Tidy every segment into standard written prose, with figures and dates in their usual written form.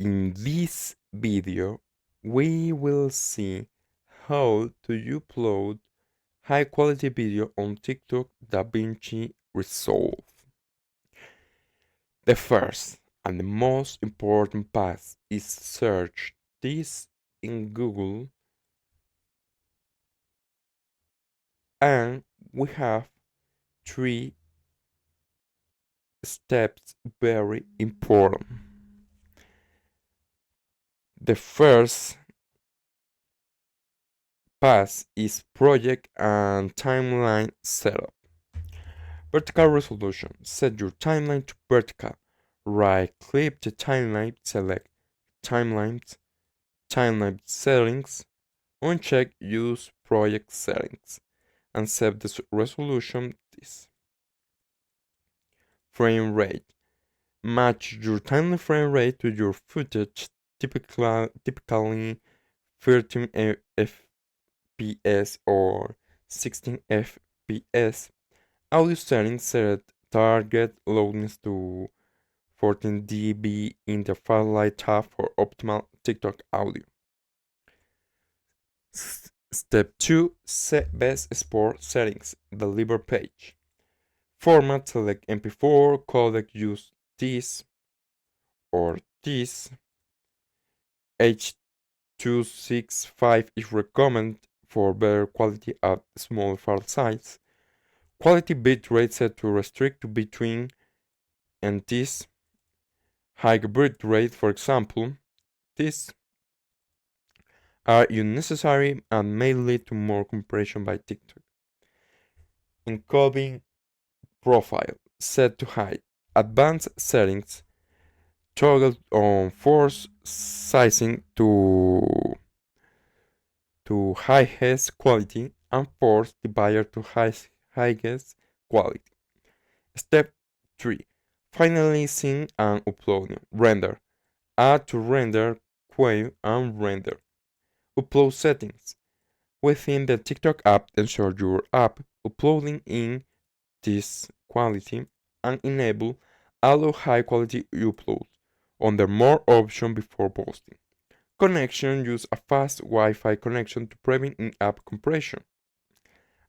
In this video, we will see how to upload high quality video on TikTok DaVinci Resolve. The first and the most important path is search this in Google, and we have 3 steps very important. The first path is project and timeline setup. Vertical resolution. Set your timeline to vertical. Right-click the timeline, select timeline settings, uncheck use project settings, and set the resolution this. Frame rate. Match your timeline frame rate to your footage, typically 13 FPS or 16 FPS. Audio settings set target loudness to 14 dB in the Firelight tab for optimal TikTok audio. Step 2. Set best export settings. Deliver page. Format, select MP4, codec, use this or this. H.265 is recommended for better quality at small file size. Quality bitrate set to restrict to between and this. High bitrate, for example, this are unnecessary and may lead to more compression by TikTok. Encoding profile set to high. Advanced settings toggle on force sizing to highest quality and force divider to highest quality. Step 3. Finalizing and uploading. Render. Add to render, queue, and render. Upload settings. Within the TikTok app, ensure your app uploading in this quality and enable allow high quality upload under more option before posting. Connection. Use a fast Wi-Fi connection to prevent in-app compression.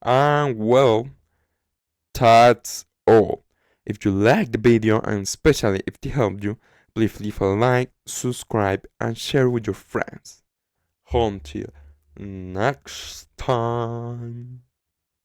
And well, that's all. If you liked the video and especially if it helped you, please leave a like, subscribe, and share with your friends. Until next time.